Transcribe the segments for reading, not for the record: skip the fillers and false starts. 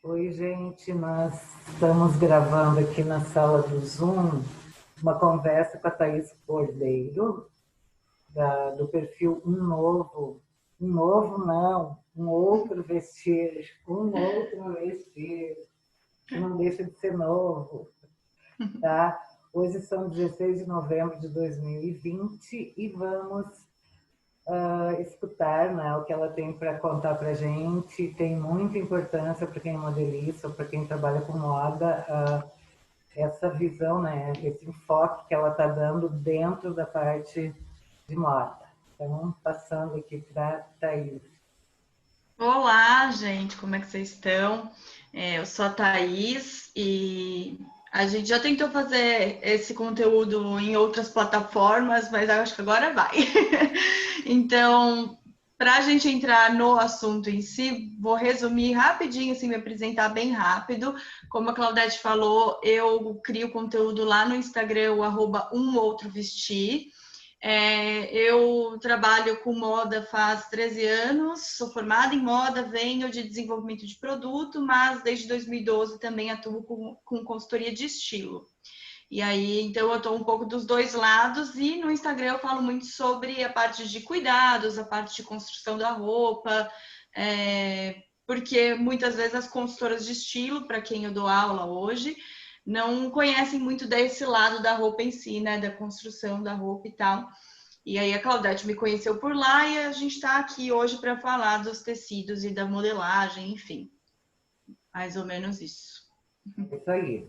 Oi, gente, nós estamos gravando aqui na sala do Zoom uma conversa com a Thaís Cordeiro, do perfil Um Novo não, Um Outro Vestir, Um Outro Vestir, que não deixa de ser novo, tá? Hoje são 16 de novembro de 2020 e vamos escutar, né, o que ela tem para contar para a gente. Tem muita importância para quem é modelista, para quem trabalha com moda, essa visão, né, esse enfoque que ela está dando dentro da parte de moda. Então, passando aqui para a Thaís. Olá, gente, como é que vocês estão? Eu sou a Thaís e a gente já tentou fazer esse conteúdo em outras plataformas, mas eu acho que agora vai. Então, para a gente entrar no assunto em si, vou resumir rapidinho, assim, me apresentar bem rápido. Como a Claudete falou, eu crio conteúdo lá no Instagram, o @umoutroVestir. Eu trabalho com moda faz 13 anos, sou formada em moda, venho de desenvolvimento de produto, mas desde 2012 também atuo com consultoria de estilo. E aí, então, eu estou um pouco dos dois lados e no Instagram eu falo muito sobre a parte de cuidados, a parte de construção da roupa, porque muitas vezes as consultoras de estilo, para quem eu dou aula hoje, não conhecem muito desse lado da roupa em si, né, da construção da roupa e tal. E aí a Claudete me conheceu por lá e a gente está aqui hoje para falar dos tecidos e da modelagem, enfim, mais ou menos isso. É isso aí.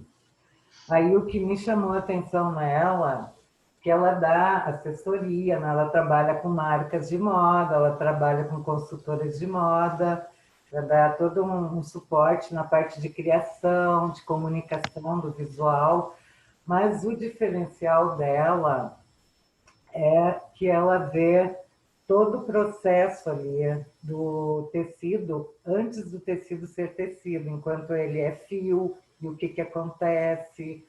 Aí o que me chamou a atenção nela, que ela dá assessoria, né? Ela trabalha com marcas de moda, ela trabalha com consultoras de moda, ela dá todo um suporte na parte de criação, de comunicação do visual, mas o diferencial dela é que ela vê todo o processo ali do tecido antes do tecido ser tecido, enquanto ele é fio, e o que, que acontece,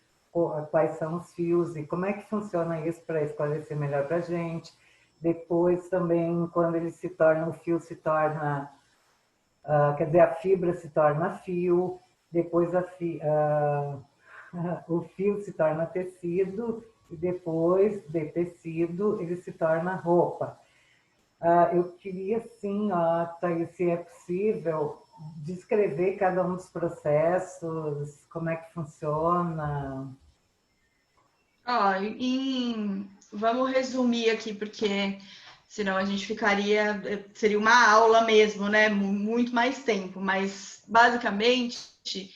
quais são os fios e como é que funciona isso para esclarecer melhor para a gente. Depois também, quando ele se torna, o fio se torna, quer dizer, a fibra se torna fio, depois o fio se torna tecido e depois de tecido ele se torna roupa. Eu queria sim, Thaís, se é possível, descrever cada um dos processos, como é que funciona. Ó, vamos resumir aqui, porque senão a gente ficaria, seria uma aula mesmo, né? Muito mais tempo, mas basicamente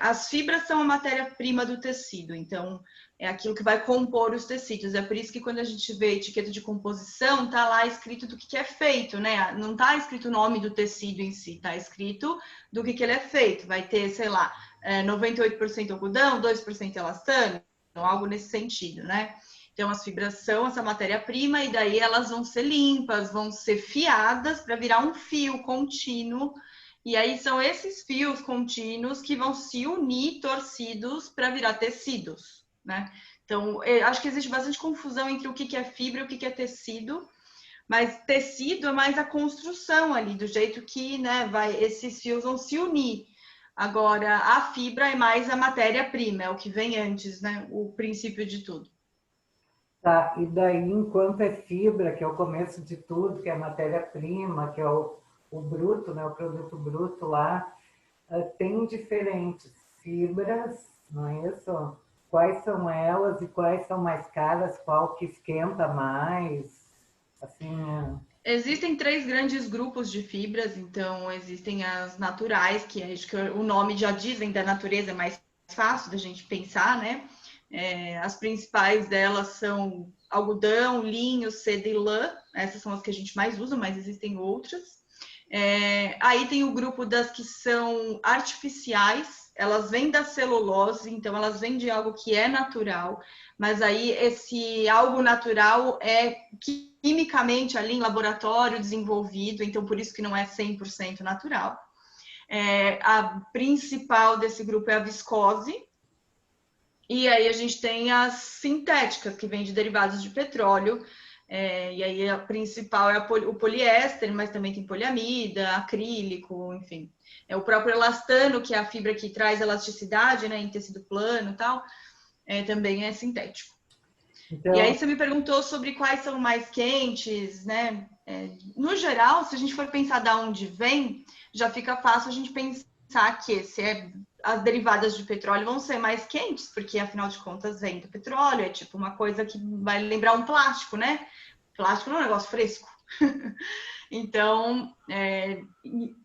as fibras são a matéria-prima do tecido, então é aquilo que vai compor os tecidos. É por isso que quando a gente vê etiqueta de composição, tá lá escrito do que é feito, né? Não tá escrito o nome do tecido em si, tá escrito do que ele é feito. Vai ter, sei lá, 98% algodão, 2% elastano, então, algo nesse sentido, né? Então, as fibras são essa matéria-prima e daí elas vão ser limpas, vão ser fiadas para virar um fio contínuo. E aí são esses fios contínuos que vão se unir torcidos para virar tecidos, né? Então, acho que existe bastante confusão entre o que é fibra e o que é tecido, mas tecido é mais a construção ali, do jeito que, né, esses fios vão se unir. Agora, a fibra é mais a matéria-prima, é o que vem antes, né? O princípio de tudo. Tá, e daí, enquanto é fibra, que é o começo de tudo, que é a matéria-prima, que é o bruto, né, o produto bruto lá, tem diferentes fibras, não é isso? Quais são elas e quais são mais caras, qual que esquenta mais? Assim, Existem três grandes grupos de fibras, então existem as naturais, que acho que o nome já dizem da natureza, é mais fácil da gente pensar, né? As principais delas são algodão, linho, seda e lã, essas são as que a gente mais usa, mas existem outras. Aí tem o grupo das que são artificiais, elas vêm da celulose, então elas vêm de algo que é natural, mas aí esse algo natural é quimicamente ali em laboratório desenvolvido, então por isso que não é 100% natural. A principal desse grupo é a viscose, e aí a gente tem as sintéticas, que vêm de derivados de petróleo, E aí a principal é o poliéster, mas também tem poliamida, acrílico, enfim. É o próprio elastano, que é a fibra que traz elasticidade, né, em tecido plano e tal, também é sintético. E aí Então, você me perguntou sobre quais são mais quentes, né? No geral, se a gente for pensar de onde vem, já fica fácil a gente pensar que as derivadas de petróleo vão ser mais quentes, porque afinal de contas vem do petróleo, é tipo uma coisa que vai lembrar um plástico, né? Plástico não é um negócio fresco. Então,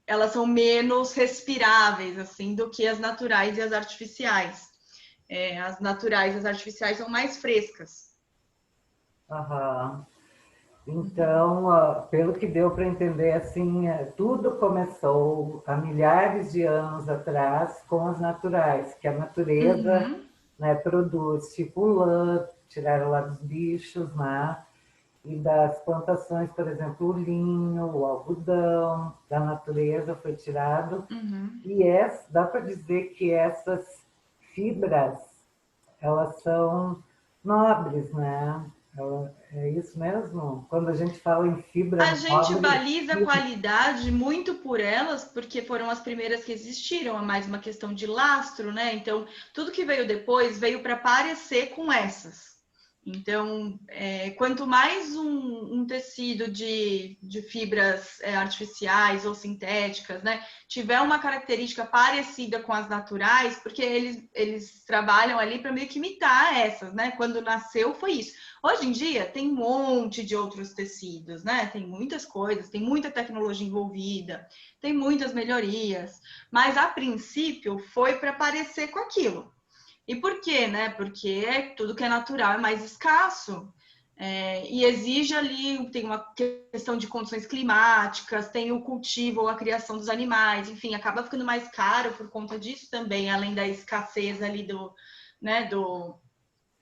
elas são menos respiráveis, assim, do que as naturais e as artificiais. As naturais e as artificiais são mais frescas. aham. Então, pelo que deu para entender, assim, tudo começou há milhares de anos atrás com as naturais, que a natureza, Uhum. né, produz, tipo lã, tiraram lá dos bichos, né? E das plantações, por exemplo, o linho, o algodão, da natureza foi tirado. Uhum. E dá para dizer que essas fibras, elas são nobres, né? É isso mesmo? Quando a gente fala em fibra A gente nobre, baliza a qualidade muito por elas, porque foram as primeiras que existiram, é mais uma questão de lastro, né? Então, tudo que veio depois veio para parecer com essas. Então, quanto mais um tecido de fibras artificiais ou sintéticas, né, tiver uma característica parecida com as naturais, porque eles trabalham ali para meio que imitar essas, né? Quando nasceu foi isso. Hoje em dia tem um monte de outros tecidos, né? Tem muitas coisas, tem muita tecnologia envolvida, tem muitas melhorias, mas a princípio foi para parecer com aquilo. E por quê, né? Porque tudo que é natural é mais escasso. E exige ali, tem uma questão de condições climáticas, tem o cultivo ou a criação dos animais, enfim, acaba ficando mais caro por conta disso também, além da escassez ali do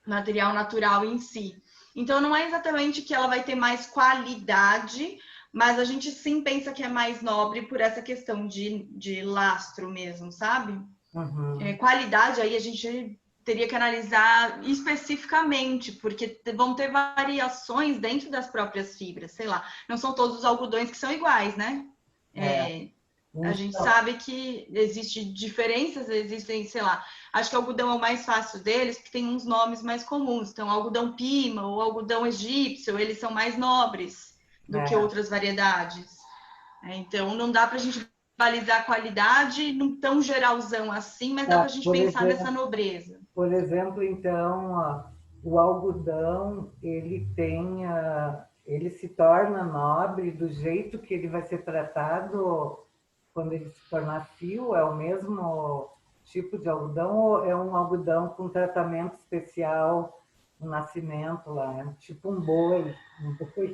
material natural em si. Então, não é exatamente que ela vai ter mais qualidade, mas a gente sim pensa que é mais nobre por essa questão de lastro mesmo, sabe? uhum, Qualidade aí a gente teria que analisar especificamente, porque vão ter variações dentro das próprias fibras, sei lá. Não são todos os algodões que são iguais, né? é, A gente então, sabe que existem diferenças, existem, sei lá, acho que o algodão é o mais fácil deles, porque tem uns nomes mais comuns. Então, algodão pima ou algodão egípcio, eles são mais nobres do que é, outras variedades. Então, não dá para a gente balizar a qualidade num tão geralzão assim, mas dá para a gente pensar nessa nobreza. por exemplo, então, o algodão, ele se torna nobre do jeito que ele vai ser tratado quando ele se tornar fio, é o mesmo tipo de algodão ou é um algodão com tratamento especial no nascimento lá, é tipo um boi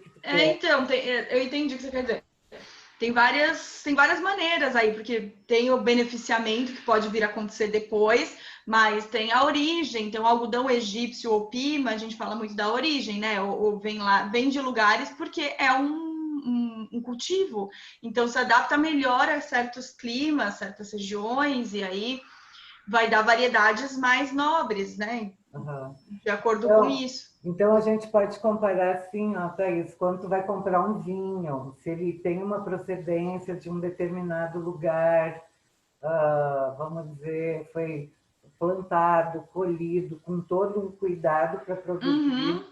que tu quer. Então, eu entendi o que você quer dizer. Tem várias maneiras aí, porque tem o beneficiamento que pode vir a acontecer depois, mas tem a origem. Então, algodão egípcio ou pima, a gente fala muito da origem, né? Ou vem de lugares porque é um cultivo. Então, se adapta melhor a certos climas, certas regiões, e aí vai dar variedades mais nobres, né? Uhum. De acordo com Então, isso. então a gente pode comparar assim, ó, Thaís, quando tu vai comprar um vinho, se ele tem uma procedência de um determinado lugar, vamos dizer, foi plantado, colhido, com todo um cuidado para Uhum. produzir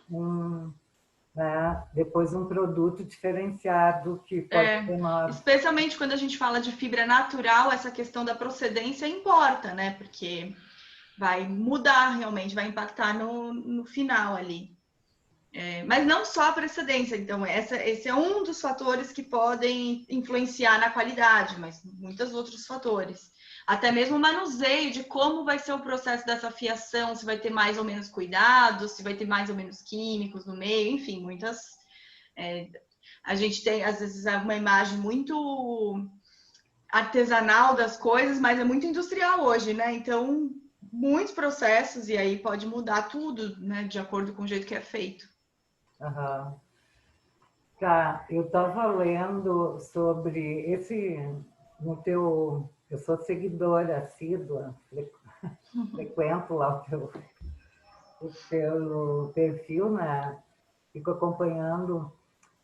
né, depois um produto diferenciado que pode ser nobre. Especialmente quando a gente fala de fibra natural, essa questão da procedência importa, né? Porque vai mudar realmente, vai impactar no final ali. Mas não só a precedência, então, esse é um dos fatores que podem influenciar na qualidade, mas muitos outros fatores. Até mesmo o manuseio de como vai ser o processo dessa fiação, se vai ter mais ou menos cuidado, se vai ter mais ou menos químicos no meio, enfim, muitas. A gente tem, às vezes, uma imagem muito artesanal das coisas, mas é muito industrial hoje, né? Então, muitos processos, e aí pode mudar tudo, né, de acordo com o jeito que é feito. Uhum. Tá, eu estava lendo sobre esse, no teu, eu sou seguidora assídua, frequento lá o teu perfil, né? fico acompanhando.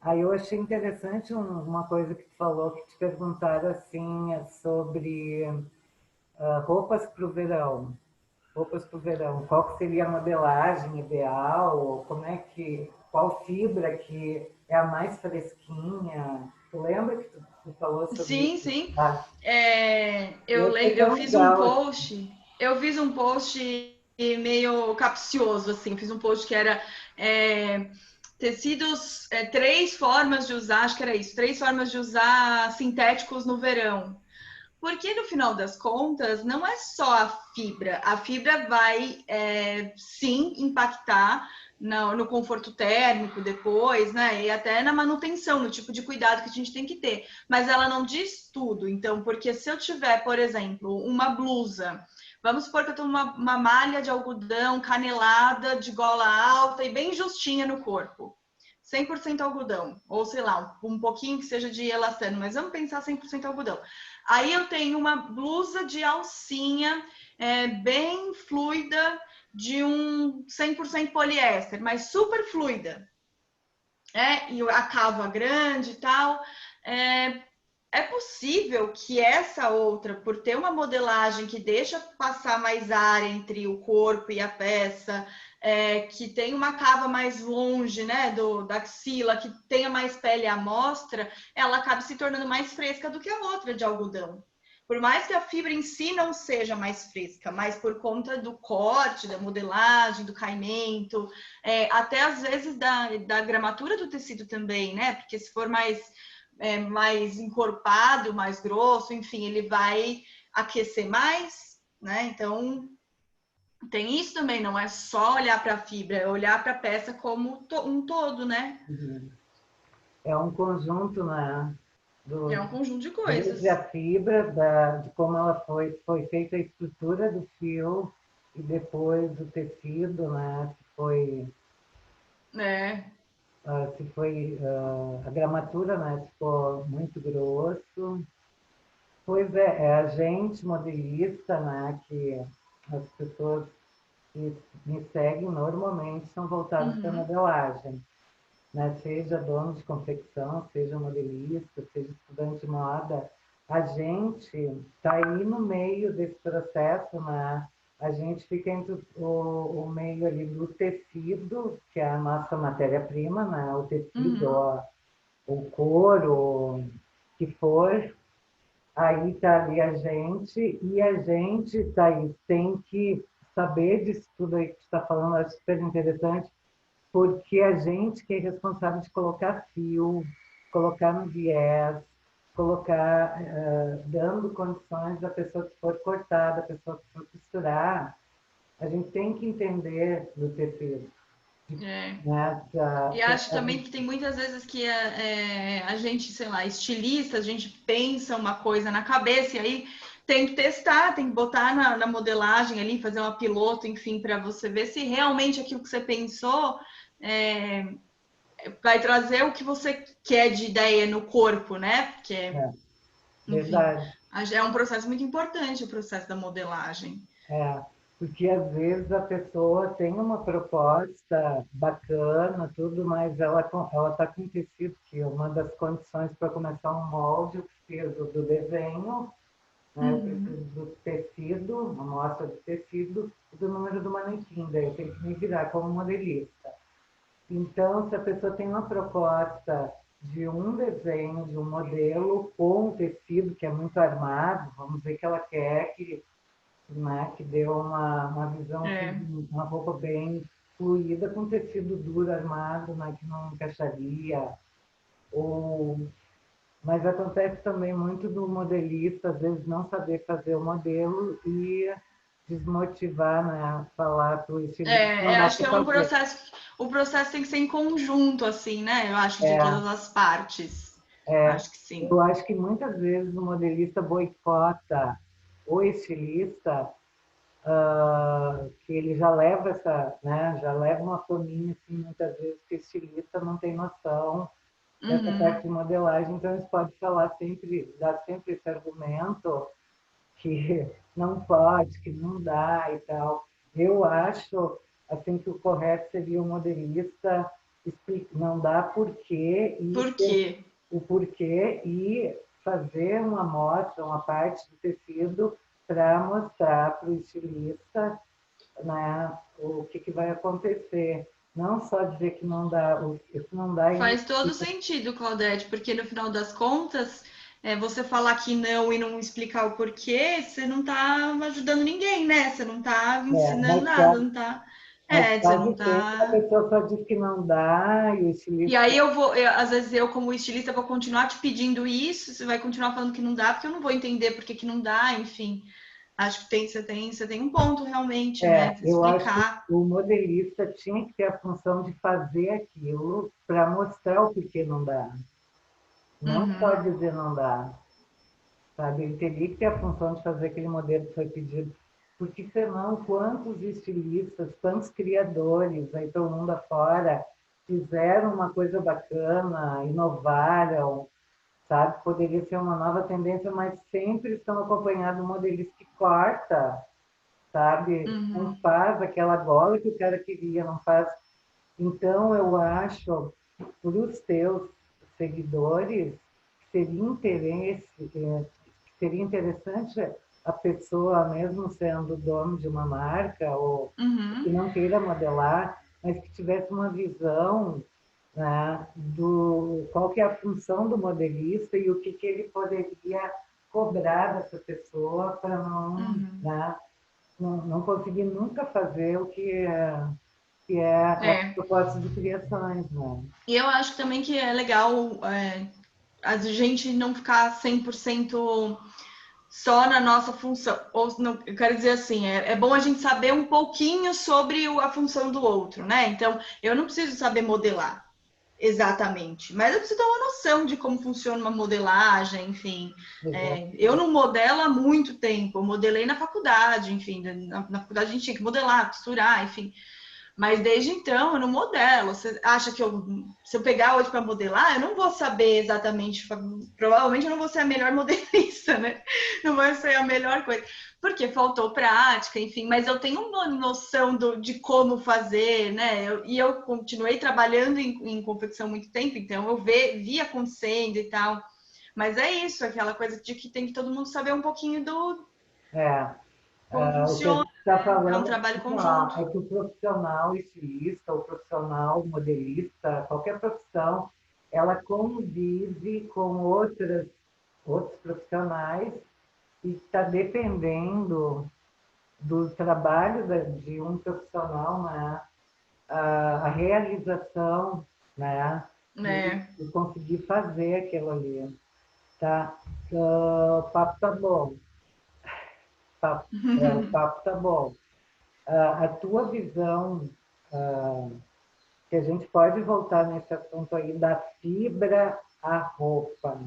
Aí eu achei interessante uma coisa que tu falou, que te perguntaram assim, sobre roupas para o verão. Roupas para o verão. Qual que seria a modelagem ideal? Como é que, qual fibra que é a mais fresquinha? Tu lembra que tu falou sobre Sim, isso? sim. Ah, Eu, eu achei eu tão fiz um legal. post, eu fiz um post meio capcioso, assim, fiz um post que era tecidos, 3 formas de usar, acho que era isso, 3 formas de usar sintéticos no verão. Porque no final das contas, não é só a fibra vai sim impactar no conforto térmico depois, né? E até na manutenção, no tipo de cuidado que a gente tem que ter. Mas ela não diz tudo. Então, porque se eu tiver, por exemplo, uma blusa, vamos supor que eu tenho uma malha de algodão canelada, de gola alta e bem justinha no corpo. 100% algodão, ou sei lá, um pouquinho que seja de elastano, mas vamos pensar 100% algodão. Aí eu tenho uma blusa de alcinha bem fluida, de um 100% poliéster, mas super fluida. E a cava grande e tal. É possível que essa outra, por ter uma modelagem que deixa passar mais ar entre o corpo e a peça, que tem uma cava mais longe, né, da axila, que tenha mais pele à mostra, ela acabe se tornando mais fresca do que a outra de algodão. Por mais que a fibra em si não seja mais fresca, mas por conta do corte, da modelagem, do caimento, até às vezes da gramatura do tecido também, né? Porque se for mais encorpado, mais grosso, enfim, ele vai aquecer mais, né? Então, tem isso também, não é só olhar para a fibra, é olhar para a peça como um todo, né? É um conjunto, né? É um conjunto de Desde coisas. a fibra, de como ela foi feita a estrutura do fio e depois o tecido, né? É. Se foi a gramatura, né? Ficou muito grosso. Pois é a gente modelista, né? Que as pessoas que me seguem normalmente são voltadas para Uhum. modelagem, né? Seja dono de confecção, seja modelista, seja estudante de moda, a gente está aí no meio desse processo, né? A gente fica entre o meio ali do tecido, que é a nossa matéria-prima, né? O tecido, Uhum. o couro, que for, aí está ali a gente, e a gente, Thaís, tem que saber disso tudo aí que você está falando, acho super interessante, porque a gente que é responsável de colocar fio, colocar no viés, colocar, dando condições da pessoa que for cortar, da pessoa que for costurar, a gente tem que entender do tecido. É. Né? E acho também que tem muitas vezes que a gente, sei lá, estilista, a gente pensa uma coisa na cabeça e aí tem que testar, tem que botar na modelagem ali, fazer uma piloto, enfim, para você ver se realmente aquilo que você pensou vai trazer o que você quer de ideia no corpo, né? Porque, É, enfim, verdade. é um processo muito importante o processo da modelagem. É, porque às vezes a pessoa tem uma proposta bacana, tudo, mas ela está com tecido, que uma das condições para começar um molde, eu preciso do desenho, né? Eu Uhum. preciso do tecido, uma amostra do tecido e do número do manequim, daí eu tenho que me virar como modelista. Então, se a pessoa tem uma proposta de um desenho, de um modelo com um tecido que é muito armado, vamos dizer que ela quer que, né, que deu uma visão assim, É. de uma roupa bem fluida com tecido duro armado, né, que não encaixaria. Ou... Mas acontece também muito do modelista, às vezes, não saber fazer o modelo e desmotivar, né, falar para o estilista, não dá Acho que para é um fazer. processo. O processo tem que ser em conjunto, assim, né? Eu acho de todas as partes. É, Acho que sim. eu acho que muitas vezes o modelista boicota o estilista, que ele já leva essa, né, já leva uma fominha, assim, muitas vezes que o estilista não tem noção dessa parte Uhum. de modelagem, então eles podem falar sempre, dar sempre esse argumento que não pode, que não dá e tal. Eu acho, assim, que o correto seria o modelista não dá porquê Por quê? o porquê e fazer uma amostra, uma parte do tecido para mostrar para o estilista, né, o que vai acontecer. Não só dizer que não dá, isso não dá. Faz todo sentido, Claudete, porque no final das contas, você falar que não e não explicar o porquê, você não está ajudando ninguém, né? Você não está ensinando nada, não está. Mas Você quase não sempre a está. pessoa só diz que não dá e o E estilista... aí às vezes eu, como estilista, vou continuar te pedindo isso, você vai continuar falando que não dá, porque eu não vou entender por que não dá, enfim. Acho que você tem um ponto realmente, né? Eu acho que Explicar. o modelista tinha que ter a função de fazer aquilo para mostrar o porquê não dá. Não só Uhum. dizer não dá, sabe? Ele teria que ter a função de fazer aquele modelo que foi pedido. Porque senão, quantos estilistas, quantos criadores aí pelo mundo afora fizeram uma coisa bacana, inovaram, sabe? Poderia ser uma nova tendência, mas sempre estão acompanhados de um modelista que corta, sabe? Não Uhum. faz aquela gola que o cara queria, não faz. Então, eu acho, para os teus seguidores, seria interesse, seria interessante a pessoa, mesmo sendo dono de uma marca, ou que Uhum. não queira modelar, mas que tivesse uma visão, né, do qual que é a função do modelista e o que ele poderia cobrar dessa pessoa para não, Uhum. né, não conseguir nunca fazer o que é a É. proposta de criações, né? E eu acho também que é legal a gente não ficar 100% só na nossa função. Ou não, eu quero dizer assim, é bom a gente saber um pouquinho sobre a função do outro, né? Então, eu não preciso saber modelar exatamente, mas eu preciso ter uma noção de como funciona uma modelagem, enfim. Eu Exatamente. não modelo há muito tempo, eu modelei na faculdade, enfim, na faculdade a gente tinha que modelar, costurar, enfim. Mas desde então eu não modelo. Você acha que se eu pegar hoje para modelar, eu não vou saber exatamente. Provavelmente eu não vou ser a melhor modelista, né? Não vai ser a melhor coisa. Porque faltou prática, enfim. Mas eu tenho uma noção de como fazer, né? E eu continuei trabalhando em confecção muito tempo, então eu vi acontecendo e tal. Mas é isso, aquela coisa de que tem que todo mundo saber um pouquinho do É, como o que a funciona. gente está É um falando trabalho assim, conjunto. é que o profissional estilista, o profissional modelista, qualquer profissão, ela convive com outros profissionais e está dependendo do trabalho de um profissional, né? A realização, né? É. E conseguir fazer aquilo ali, tá? O papo tá bom, o papo tá bom. A tua visão, ah, que a gente pode voltar nesse assunto aí da fibra à roupa,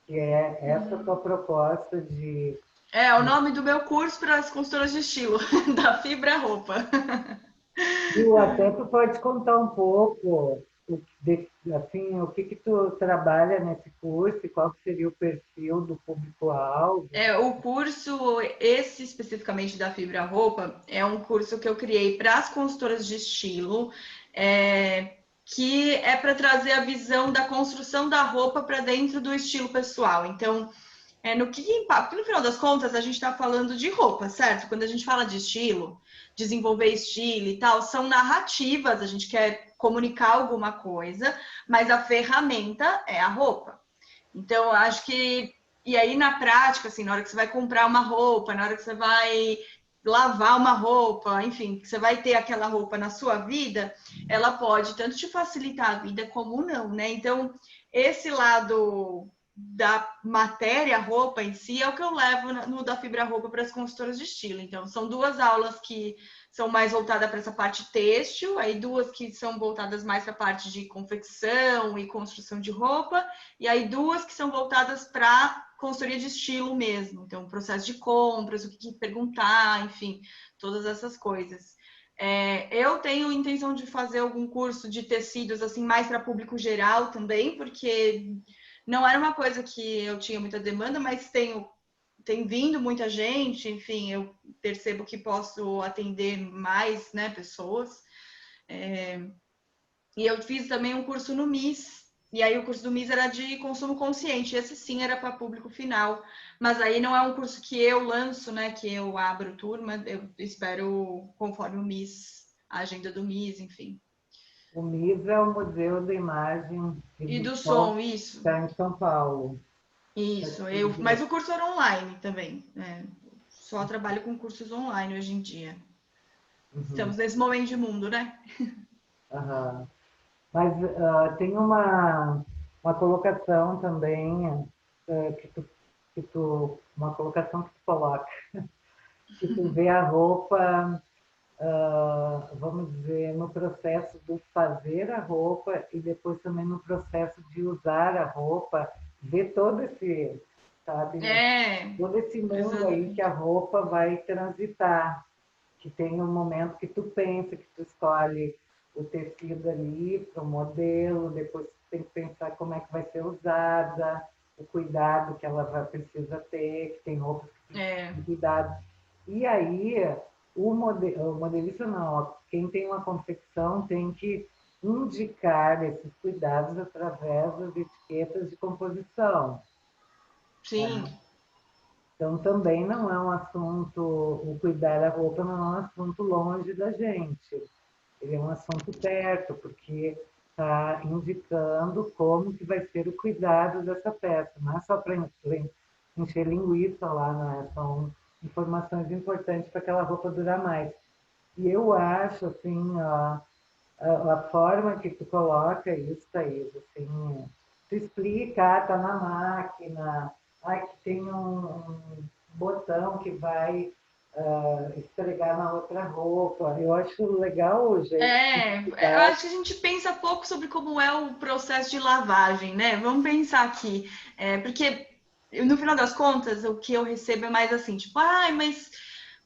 que é essa tua proposta de... É o nome do meu curso para as consultoras de estilo, da Fibra Roupa. Tu até tu pode contar um pouco assim, o que tu trabalha nesse curso e qual que seria o perfil do público-alvo. O curso, esse especificamente da Fibra Roupa, é um curso que eu criei para as consultoras de estilo, que é para trazer a visão da construção da roupa para dentro do estilo pessoal. Então, no que impacta? Porque no final das contas a gente está falando de roupa, certo? Quando a gente fala de estilo, desenvolver estilo e tal, são narrativas, a gente quer comunicar alguma coisa, mas a ferramenta é a roupa. Então, eu acho que. E aí, na prática, assim, na hora que você vai comprar uma roupa, na hora que você vai lavar uma roupa, enfim, que você vai ter aquela roupa na sua vida, ela pode tanto te facilitar a vida como não, né? Então, esse lado da matéria, roupa em si, é o que eu levo no da Fibra Roupa para as consultoras de estilo. Então, são duas aulas que são mais voltadas para essa parte têxtil, aí duas que são voltadas mais para a parte de confecção e construção de roupa, e aí duas que são voltadas para consultoria de estilo mesmo. Então, processo de compras, o que perguntar, enfim, todas essas coisas. Eu tenho intenção de fazer algum curso de tecidos assim mais para público geral também, porque não era uma coisa que eu tinha muita demanda, mas tem vindo muita gente, enfim, eu percebo que posso atender mais, né, pessoas. E eu fiz também um curso no MIS, e aí o curso do MIS era de consumo consciente, esse sim era para público final, mas aí não é um curso que eu lanço, né, que eu abro turma, eu espero conforme o MIS, a agenda do MIS, enfim. O MIS é o Museu da Imagem e E do do Som, som, isso. está em São Paulo. Isso, mas o curso era online também, né? Só trabalho com cursos online hoje em dia. Uhum. Estamos nesse momento de mundo, né? Uhum. Mas tem uma colocação também uma colocação que tu coloca, que tu vê a roupa, vamos dizer, no processo do fazer a roupa e depois também no processo de usar a roupa, ver todo esse, sabe, É, todo esse mundo aí que exatamente. a roupa vai transitar, que tem um momento que tu pensa, que tu escolhe o tecido ali para o modelo, depois tu tem que pensar como é que vai ser usada, o cuidado que ela vai precisa ter, que tem roupas que precisam É, de cuidado. E aí, o modelista não, quem tem uma confecção tem que indicar esses cuidados através das etiquetas de composição. sim. Então, também não é um assunto, o cuidar da roupa não é um assunto longe da gente. Ele é um assunto perto, porque está indicando como que vai ser o cuidado dessa peça. Não é só para encher linguiça lá, não é? São informações importantes para aquela roupa durar mais. E eu acho, assim, a forma que tu coloca isso, Thaís, assim, tu explica, tá na máquina, que tem um botão que vai esfregar na outra roupa. Eu acho legal o jeito que Eu dá. acho que a gente pensa pouco sobre como é o processo de lavagem, né? Vamos pensar aqui. Porque, no final das contas, o que eu recebo é mais assim, tipo, ai, mas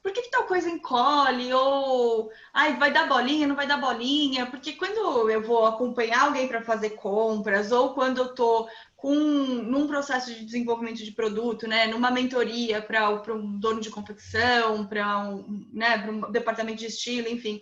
por que tal coisa encolhe? Ou, ai, vai dar bolinha, não vai dar bolinha? Porque quando eu vou acompanhar alguém para fazer compras, ou quando eu tô num processo de desenvolvimento de produto, né, numa mentoria para um dono de confecção, para um departamento de estilo, enfim.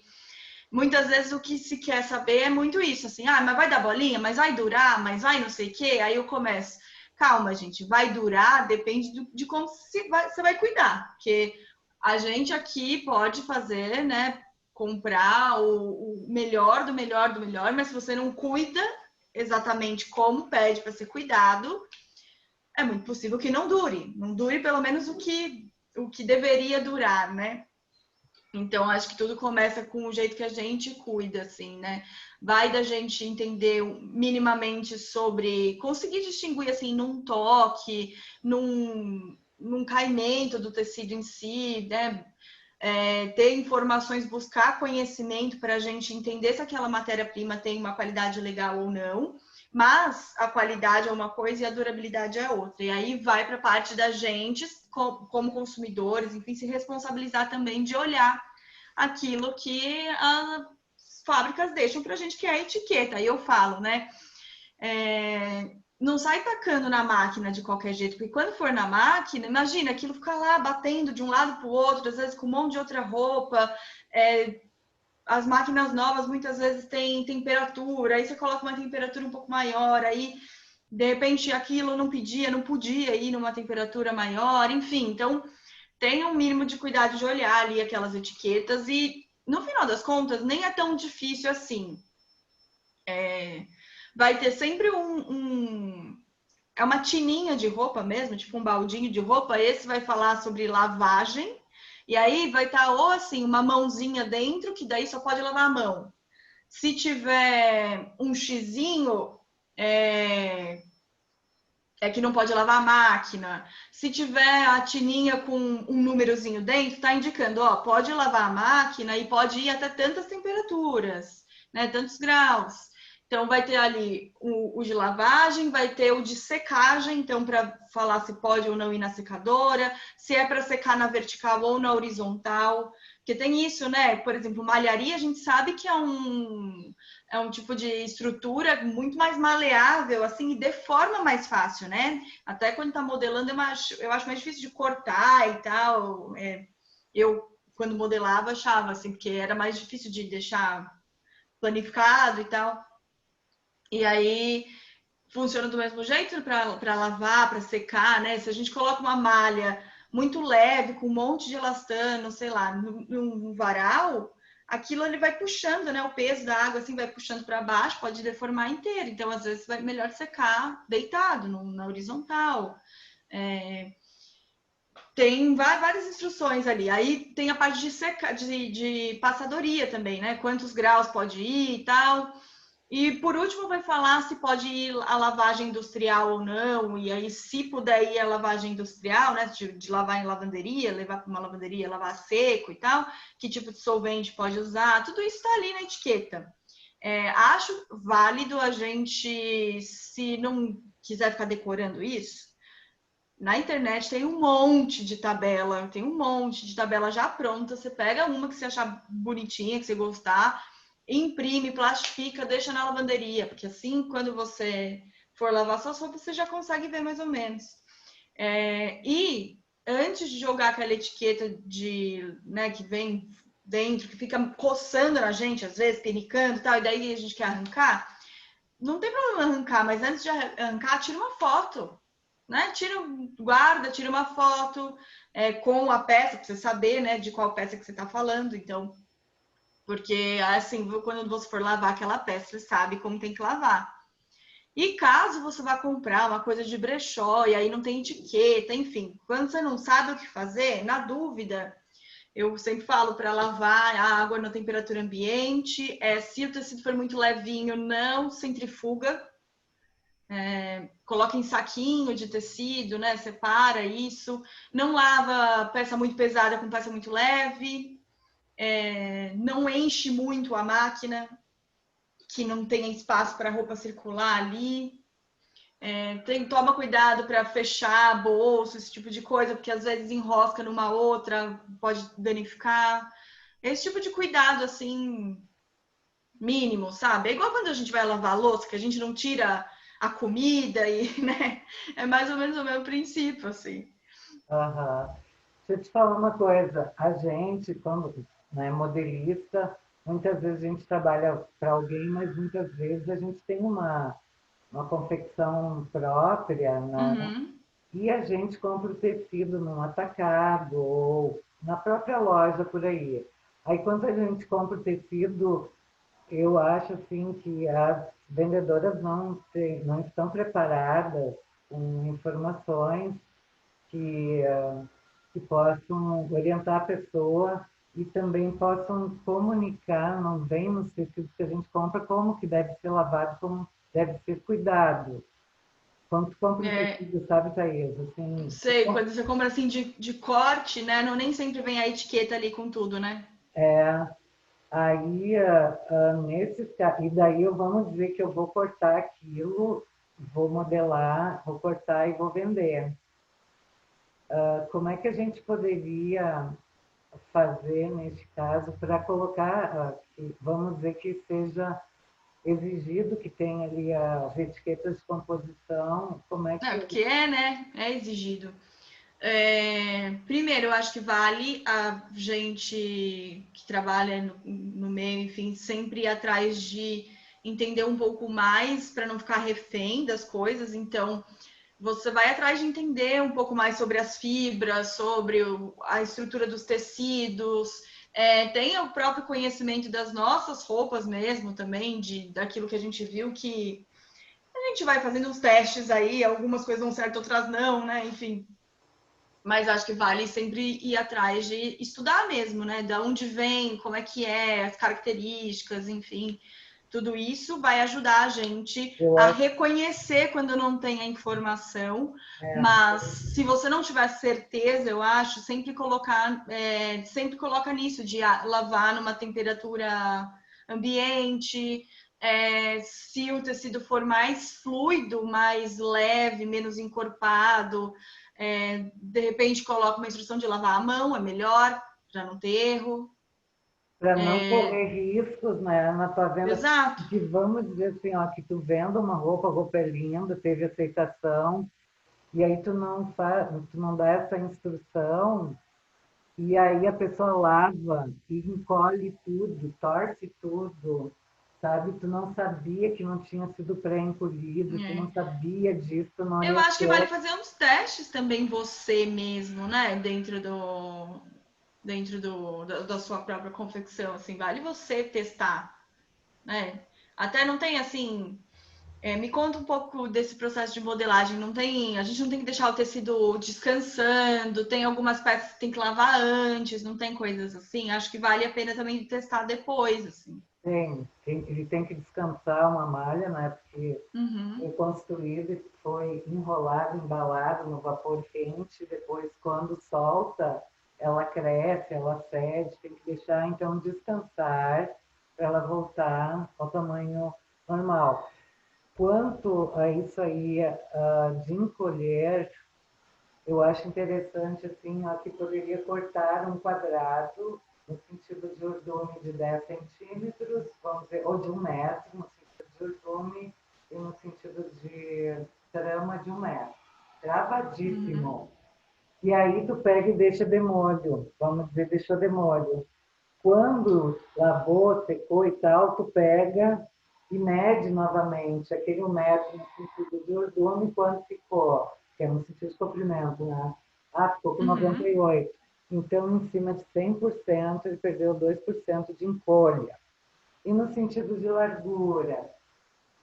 Muitas vezes o que se quer saber é muito isso, assim, mas vai dar bolinha, mas vai durar, mas vai não sei o quê. Aí eu começo, calma, gente, vai durar, depende de como você vai cuidar, porque a gente aqui pode fazer, né, comprar o melhor do melhor do melhor, mas se você não cuida exatamente como pede para ser cuidado, é muito possível que não dure pelo menos o que deveria durar, né? Então, acho que tudo começa com o jeito que a gente cuida, assim, né? Vai da gente entender minimamente sobre, conseguir distinguir, assim, num toque, num caimento do tecido em si, né? Ter informações, buscar conhecimento para a gente entender se aquela matéria-prima tem uma qualidade legal ou não. Mas a qualidade é uma coisa e a durabilidade é outra. E aí vai para a parte da gente, como consumidores, enfim, se responsabilizar também de olhar aquilo que as fábricas deixam para a gente, que é a etiqueta. Aí eu falo, né? Não sai tacando na máquina de qualquer jeito, porque quando for na máquina, imagina aquilo ficar lá batendo de um lado para o outro, às vezes com um monte de outra roupa. As máquinas novas muitas vezes têm temperatura, aí você coloca uma temperatura um pouco maior, aí de repente aquilo não podia ir numa temperatura maior, enfim. Então, tem um mínimo de cuidado de olhar ali aquelas etiquetas e, no final das contas, nem é tão difícil assim. Vai ter sempre é uma tininha de roupa mesmo, tipo um baldinho de roupa. Esse vai falar sobre lavagem. E aí vai estar ou assim, uma mãozinha dentro, que daí só pode lavar a mão. Se tiver um xizinho, é que não pode lavar a máquina. Se tiver a tininha com um númerozinho dentro, está indicando, ó, pode lavar a máquina e pode ir até tantas temperaturas, né, tantos graus. Então, vai ter ali o de lavagem, vai ter o de secagem, então, para falar se pode ou não ir na secadora, se é para secar na vertical ou na horizontal. Porque tem isso, né? Por exemplo, malharia, a gente sabe que é um tipo de estrutura muito mais maleável, assim, e deforma mais fácil, né? Até quando tá modelando, eu acho mais difícil de cortar e tal. Eu, quando modelava, achava, assim, porque era mais difícil de deixar planificado e tal. E aí funciona do mesmo jeito para lavar, para secar, né? Se a gente coloca uma malha muito leve, com um monte de elastano, sei lá, num varal, aquilo ele vai puxando, né? O peso da água assim vai puxando para baixo, pode deformar inteiro. Então, às vezes, vai melhor secar deitado, na horizontal. É, tem várias instruções ali. Aí tem a parte de seca, de passadoria também, né? Quantos graus pode ir e tal. E por último vai falar se pode ir a lavagem industrial ou não, e aí se puder ir a lavagem industrial, né, de lavar em lavanderia, levar para uma lavanderia, lavar seco e tal, que tipo de solvente pode usar, tudo isso está ali na etiqueta. Acho válido a gente, se não quiser ficar decorando isso, na internet tem um monte de tabela, tem um monte de tabela já pronta. Você pega uma que você achar bonitinha, que você gostar, imprime, plastifica, deixa na lavanderia, porque assim, quando você for lavar suas roupas, você já consegue ver mais ou menos. E antes de jogar aquela etiqueta de, né, que vem dentro, que fica coçando na gente, às vezes, pinicando e tal, e daí a gente quer arrancar, não tem problema arrancar, mas antes de arrancar, tira uma foto, né? Guarda, tira uma foto com a peça, para você saber, né, de qual peça que você está falando. Então, porque assim, quando você for lavar aquela peça, você sabe como tem que lavar. E caso você vá comprar uma coisa de brechó e aí não tem etiqueta, enfim, quando você não sabe o que fazer, na dúvida, eu sempre falo para lavar a água na temperatura ambiente. Se o tecido for muito levinho, não centrifuga, coloca em saquinho de tecido, né? Separa isso. Não lava peça muito pesada com peça muito leve. Não enche muito a máquina, que não tenha espaço para a roupa circular ali. Toma cuidado para fechar bolso, esse tipo de coisa, porque às vezes enrosca numa outra, pode danificar. Esse tipo de cuidado, assim, mínimo, sabe? É igual quando a gente vai lavar a louça, que a gente não tira a comida e, né? É mais ou menos o mesmo princípio, assim. Aham. Deixa eu te falar uma coisa. A gente, quando é modelista, muitas vezes a gente trabalha para alguém, mas muitas vezes a gente tem uma confecção própria, né? Uhum. E a gente compra o tecido num atacado ou na própria loja por aí. Aí quando a gente compra o tecido, eu acho assim que as vendedoras não estão preparadas com informações que, que possam orientar a pessoa e também possam comunicar, não vem nos tecidos que a gente compra, como que deve ser lavado, como deve ser cuidado. Quando tu compra um É, tecido, sabe, Thaís, assim, sei, quando você compra assim de corte, né? Não nem sempre vem a etiqueta ali com tudo, né? é, aí, e daí eu vamos dizer que eu vou cortar aquilo, vou modelar, vou cortar e vou vender. Como é que a gente poderia fazer neste caso para colocar, vamos dizer que seja exigido que tenha ali as etiquetas de composição, como é que... Porque né? É exigido. Primeiro, eu acho que vale a gente que trabalha no meio, enfim, sempre ir atrás de entender um pouco mais para não ficar refém das coisas. Então, você vai atrás de entender um pouco mais sobre as fibras, sobre a estrutura dos tecidos. Tem o próprio conhecimento das nossas roupas mesmo também, daquilo que a gente viu que a gente vai fazendo uns testes aí, algumas coisas dão certo, outras não, né? Enfim, mas acho que vale sempre ir atrás de estudar mesmo, né? Da onde vem, como é que é, as características, enfim. Tudo isso vai ajudar a gente Eu a acho, reconhecer quando não tem a informação, é, mas se você não tiver certeza, eu acho, sempre coloca nisso, de lavar numa temperatura ambiente, se o tecido for mais fluido, mais leve, menos encorpado, de repente coloca uma instrução de lavar a mão, é melhor, para não ter erro. para não correr riscos, né, na tua venda, Exato. que vamos dizer assim, ó, que tu venda uma roupa, a roupa é linda, teve aceitação, e aí tu não dá essa instrução, e aí a pessoa lava e encolhe tudo, torce tudo, sabe? Tu não sabia que não tinha sido pré-encolhido, tu não sabia disso, tu não Eu ia acho que vale ter. fazer uns testes também você mesmo, né? Da sua própria confecção, assim, vale você testar, né? Até não tem assim. Me conta um pouco desse processo de modelagem. Não tem, a gente não tem que deixar o tecido descansando, tem algumas peças que tem que lavar antes, não tem coisas assim. Acho que vale a pena também testar depois, assim. Ele tem que descansar uma malha, né? Porque Uhum, foi construído e foi enrolado, embalado no vapor quente. Depois, quando solta, ela cresce, ela cede. Tem que deixar, então, descansar para ela voltar ao tamanho normal. Quanto a isso aí de encolher, eu acho interessante assim, ó, que poderia cortar um quadrado no sentido de urdume de 10 centímetros, vamos dizer, ou de 1 metro, no sentido de urdume, e no sentido de trama de 1 metro. uhum, Travadíssimo. E aí tu pega e deixa de molho, vamos dizer, deixou de molho. Quando lavou, secou e tal, tu pega e mede novamente aquele 1 metro no sentido de urdume, quanto ficou, que é no sentido de comprimento, né? Ah, ficou com uhum. 98. Então, em cima de 100%, ele perdeu 2% de encolha. E no sentido de largura,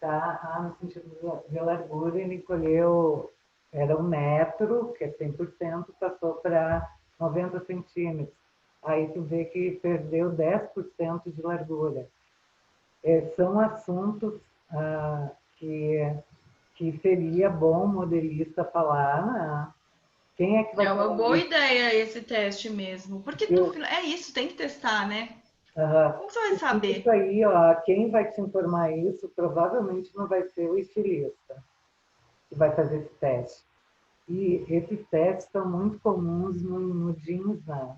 tá? Ah, no sentido de largura, ele encolheu, era 1 metro, que é 100%, passou para 90 centímetros. Aí tu vê que perdeu 10% de largura. São assuntos que, que seria bom o modelista falar, né? Quem é que vai É uma falar boa isso? ideia esse teste mesmo. Porque no Eu, final é isso, tem que testar, né? uh, Como você vai porque isso saber? aí, ó, quem vai te informar isso provavelmente não vai ser o estilista que vai fazer esse teste. E esses testes são muito comuns no jeans, né?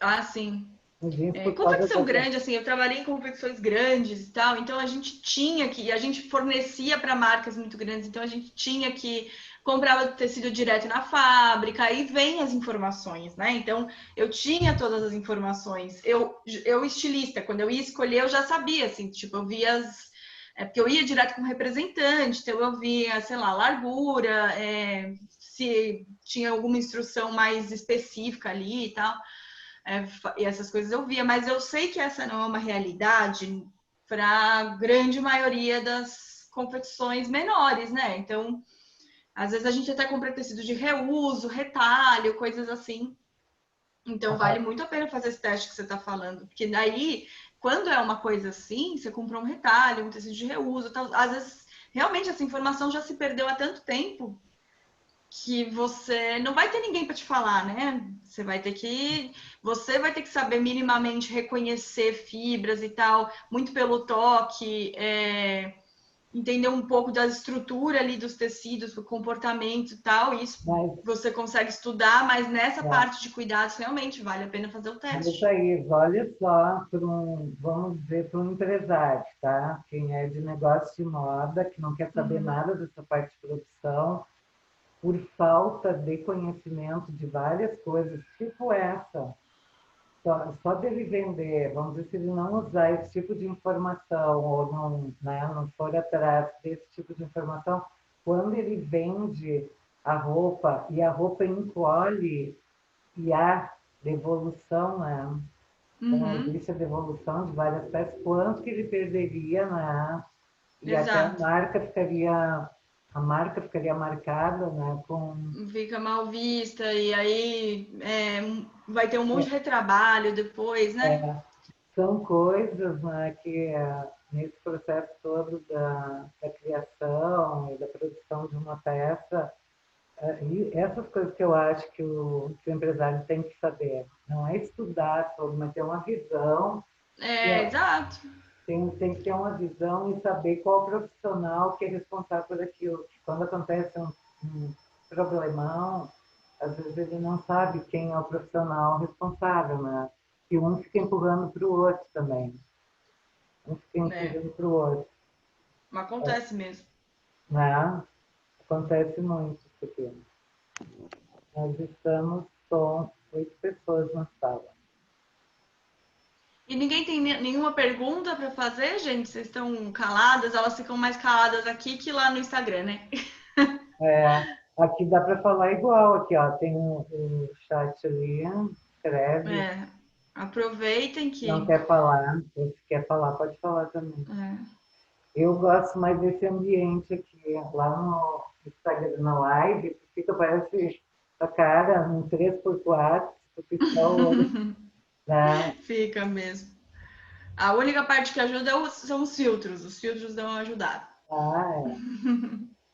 Ah, sim. No jeans por causa Confecção da... grande, assim, eu trabalhei em confecções grandes e tal, então a gente tinha que, a gente fornecia para marcas muito grandes, então a gente tinha que comprava tecido direto na fábrica, aí vem as informações, né? Então eu tinha todas as informações. Eu estilista, quando eu ia escolher, eu já sabia, assim, tipo, eu via as. Porque eu ia direto com o representante, então eu via, sei lá, largura, se tinha alguma instrução mais específica ali e tal. E essas coisas eu via, mas eu sei que essa não é uma realidade para a grande maioria das confecções menores, né? Então, às vezes a gente até compra tecido de reuso, retalho, coisas assim. Então, vale muito a pena fazer esse teste que você está falando, porque daí, quando é uma coisa assim, você compra um retalho, um tecido de reuso, tal, às vezes realmente essa informação já se perdeu há tanto tempo que você não vai ter ninguém para te falar, né? Você vai ter que saber minimamente reconhecer fibras e tal, muito pelo toque, entender um pouco da estrutura ali dos tecidos, do comportamento e tal. Isso Mas, você consegue estudar, mas nessa é, parte de cuidados realmente vale a pena fazer o mas teste. aí, olha só, vamos dizer, para um empresário, tá? Quem é de negócio de moda, que não quer saber Uhum. nada dessa parte de produção, por falta de conhecimento de várias coisas, tipo essa. Só dele vender, vamos dizer, se ele não usar esse tipo de informação ou não, né, não for atrás desse tipo de informação, quando ele vende a roupa e a roupa encolhe e há devolução, né? Uhum. Existe a devolução de várias peças, quanto que ele perderia, né? E até Exato. a marca ficaria marcada, né? Com Fica mal vista e aí vai ter um monte de retrabalho depois, né? são coisas, né, que nesse processo todo da criação e da produção de uma peça, e essas coisas que eu acho que o empresário tem que saber. Não é estudar sobre, mas ter uma visão. Exato. Tem que ter uma visão e saber qual profissional que é responsável por aquilo. Quando acontece um problemão, às vezes ele não sabe quem é o profissional responsável, né? E um fica empurrando para o outro também. Um fica É, empurrando para o outro, acontece mesmo. né? Acontece muito isso aqui. Nós estamos com 8 pessoas na sala. E ninguém tem nenhuma pergunta para fazer, gente? Vocês estão caladas? Elas ficam mais caladas aqui que lá no Instagram, né? É, aqui dá para falar igual, aqui, ó, tem um chat ali, escreve, É, aproveitem não que. quer falar, se quer falar, pode falar também. É. Eu gosto mais desse ambiente aqui, lá no Instagram, na live, fica, parece a cara, um 3x4, tu piscar o olho, né? Fica mesmo. A única parte que ajuda são os filtros. Os filtros dão uma ajudada. Ah, é.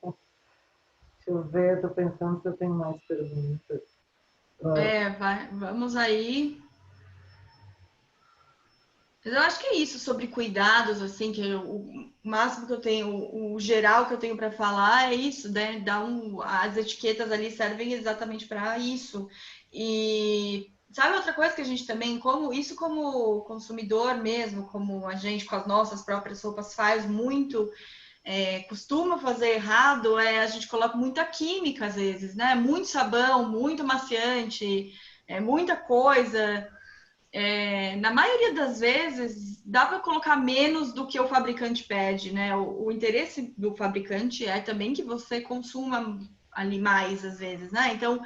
Deixa eu ver, eu tô pensando se eu tenho mais perguntas. Ah, Vamos aí. Mas eu acho que é isso sobre cuidados, assim, o máximo que eu tenho, o geral que eu tenho para falar é isso, né? As etiquetas ali servem exatamente para isso. E sabe outra coisa que a gente também, como consumidor mesmo, como a gente com as nossas próprias roupas faz muito, costuma fazer errado, a gente coloca muita química às vezes, né? Muito sabão, muito amaciante, muita coisa. Na maioria das vezes, dá para colocar menos do que o fabricante pede, né? O interesse do fabricante é também que você consuma ali mais, às vezes, né? Então,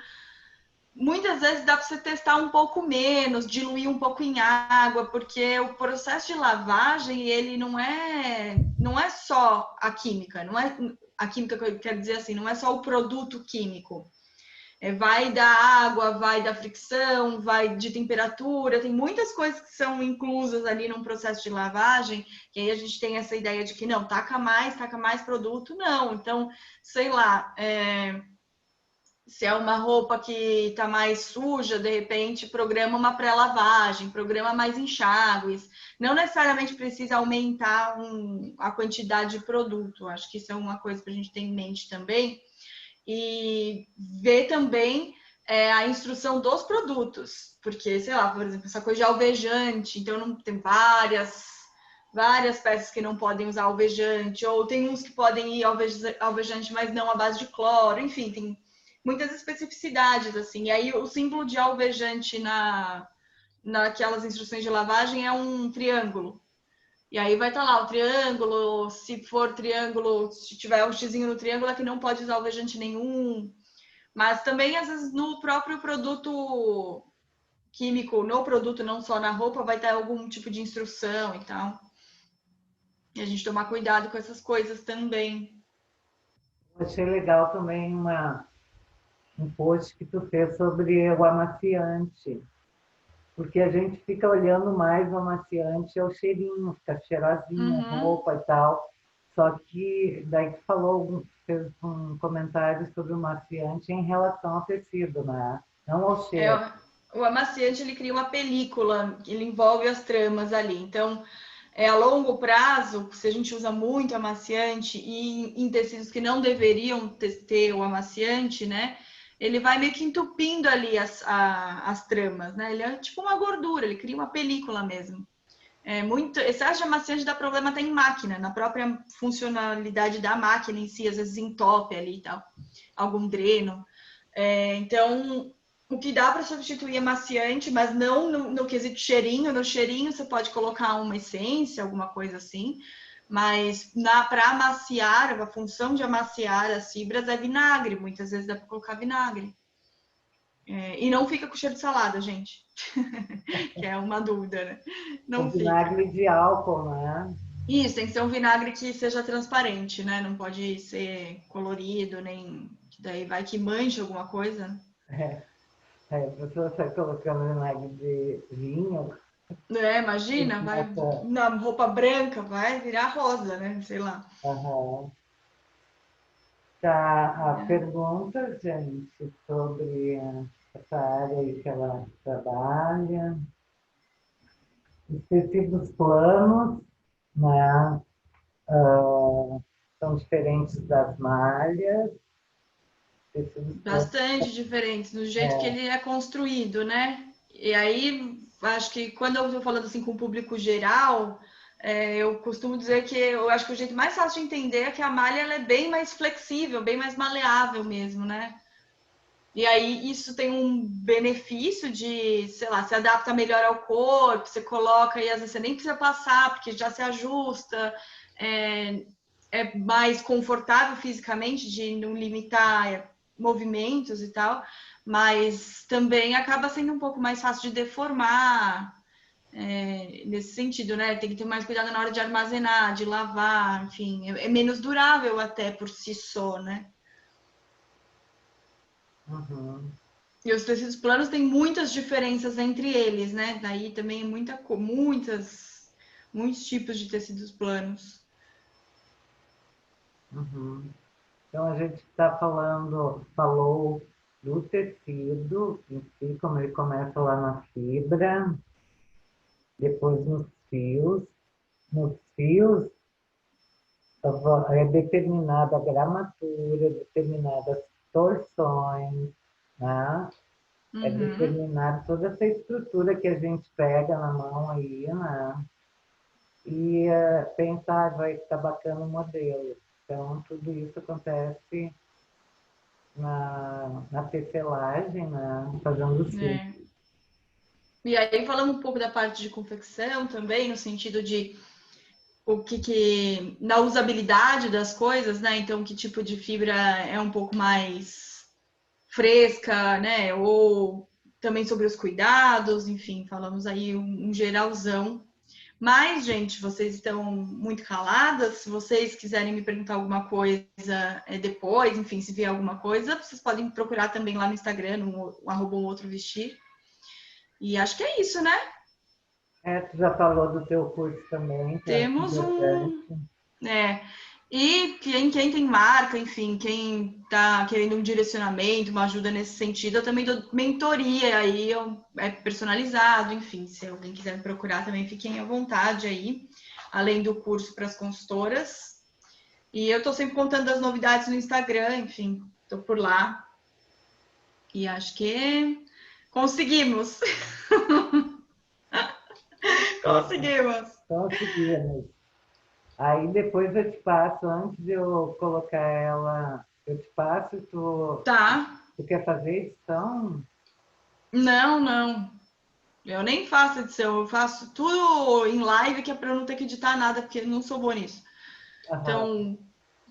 muitas vezes dá para você testar um pouco menos, diluir um pouco em água, porque o processo de lavagem, ele não é só a química, não é a química que eu quero dizer assim, não é só o produto químico. Vai da água, vai da fricção, vai de temperatura, tem muitas coisas que são inclusas ali num processo de lavagem, que aí a gente tem essa ideia de que não, taca mais produto, não. Então, sei lá, se é uma roupa que está mais suja, de repente programa uma pré-lavagem, programa mais enxágues. Não necessariamente precisa aumentar a quantidade de produto. Acho que isso é uma coisa para a gente ter em mente também e ver também a instrução dos produtos, porque, sei lá, por exemplo, essa coisa de alvejante, então não tem várias peças que não podem usar alvejante, ou tem uns que podem ir alvejante, mas não à base de cloro, enfim, tem muitas especificidades, assim, e aí o símbolo de alvejante naquelas instruções de lavagem é um triângulo, e aí vai estar lá o triângulo, se for triângulo, se tiver um xizinho no triângulo, é que não pode usar alvejante nenhum. Mas também, às vezes, no próprio produto químico, no produto, não só na roupa, vai ter algum tipo de instrução e tal. E a gente tomar cuidado com essas coisas também. achei legal também um post que tu fez sobre o amaciante, porque a gente fica olhando mais o amaciante, é o cheirinho, fica cheirosinha a Uhum. roupa e tal. Só que daí tu falou, fez um comentário sobre o amaciante em relação ao tecido, né? Não ao É, cheiro. o amaciante, ele cria uma película, ele envolve as tramas ali. Então, a longo prazo, se a gente usa muito amaciante e em tecidos que não deveriam ter o amaciante, né? Ele vai meio que entupindo ali as tramas, né? Ele é tipo uma gordura, ele cria uma película mesmo. Excesso de amaciante dá problema até em máquina, na própria funcionalidade da máquina em si, às vezes entope ali e tal, algum dreno. Então, o que dá para substituir amaciante, mas não no quesito cheirinho. No cheirinho você pode colocar uma essência, alguma coisa assim, mas para amaciar, a função de amaciar as fibras é vinagre. Muitas vezes dá para colocar vinagre. E não fica com cheiro de salada, gente. Que é uma dúvida, né? O Não fica. vinagre de álcool, né? Isso, tem que ser um vinagre que seja transparente, né? Não pode ser colorido, nem. Daí vai que mancha alguma coisa. É, a pessoa sai colocando vinagre de vinho. Imagina, vai na roupa branca, vai virar rosa, né? Sei lá. Aham. Tá, a pergunta, gente, sobre essa área aí que ela trabalha. Os tecidos planos, né, são diferentes das malhas. Tecidos planos, Bastante diferentes no jeito que ele é construído, né? E aí, acho que quando eu estou falando assim com o público geral, eu costumo dizer que eu acho que o jeito mais fácil de entender é que a malha ela é bem mais flexível, bem mais maleável mesmo, né? E aí isso tem um benefício de, sei lá, se adapta melhor ao corpo, você coloca e às vezes você nem precisa passar, porque já se ajusta, é, é mais confortável fisicamente de não limitar movimentos e tal, mas também acaba sendo um pouco mais fácil de deformar, nesse sentido, né? Tem que ter mais cuidado na hora de armazenar, de lavar, enfim, é menos durável até por si só, né? Uhum. E os tecidos planos têm muitas diferenças entre eles, né? Daí também muitos tipos de tecidos planos. Uhum. Então, a gente falou do tecido em si, como ele começa lá na fibra, depois nos fios. Nos fios é determinada a gramatura, determinadas torções, né? É Uhum. determinado toda essa estrutura que a gente pega na mão aí, né? E pensar, vai estar bacana o modelo. Então, tudo isso acontece na tecelagem, né? Fazendo o fio. É. E aí, falando um pouco da parte de confecção também, no sentido de na usabilidade das coisas, né? Então, que tipo de fibra é um pouco mais fresca, né? Ou também sobre os cuidados, enfim, falamos aí um geralzão. Mas, gente, vocês estão muito caladas. Se vocês quiserem me perguntar alguma coisa depois, enfim, se vier alguma coisa, vocês podem me procurar também lá no Instagram, no @outrovestir. E acho que é isso, né? Tu já falou do teu curso também, que eu acho Temos importante. um. É, e quem tem marca, enfim, quem está querendo um direcionamento, uma ajuda nesse sentido, eu também dou mentoria aí, é personalizado, enfim, se alguém quiser me procurar também, fiquem à vontade aí, além do curso para as consultoras. E eu estou sempre contando as novidades no Instagram, enfim, estou por lá. E acho que conseguimos. Conseguimos. Conseguimos. Aí depois eu te passo, antes de eu colocar ela, eu te passo e Tá. tu quer fazer edição? Não, não. Eu nem faço edição, eu faço tudo em live, que é para eu não ter que editar nada, porque eu não sou boa nisso. Aham, Então,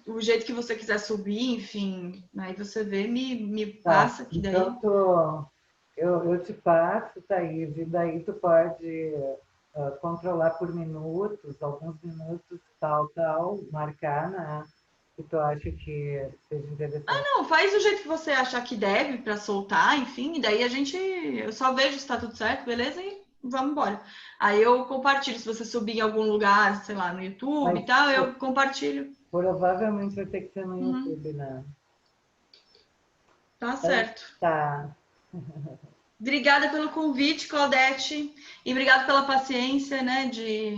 o jeito que você quiser subir, enfim, aí você vê, me tá. passa, que daí. Então eu te passo, Thaís, e daí tu pode controlar por minutos, alguns minutos, tal, marcar, né? Que tu acha que seja interessante. Não, faz do jeito que você achar que deve para soltar, enfim, e daí eu só vejo se tá tudo certo, beleza? E vamos embora. Aí eu compartilho, se você subir em algum lugar, sei lá, no YouTube Mas e tal, eu compartilho. provavelmente vai ter que ser no Uhum, YouTube, né? tá Então, certo. tá. Obrigada pelo convite, Claudete, e obrigada pela paciência, né, de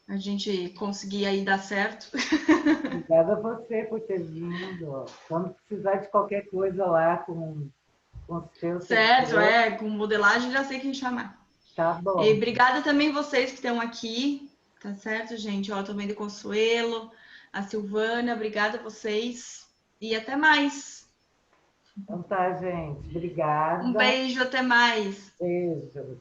a gente conseguir aí dar certo. Obrigada a você por ter vindo. Quando precisar de qualquer coisa lá com os teus Certo, seguidores, com modelagem já sei quem chamar. tá E bom. obrigada também vocês que estão aqui, tá certo, gente? Ó, também do Consuelo, a Silvana, obrigada a vocês e até mais. Então tá, gente. Um Obrigada. beijo, até mais. Beijos.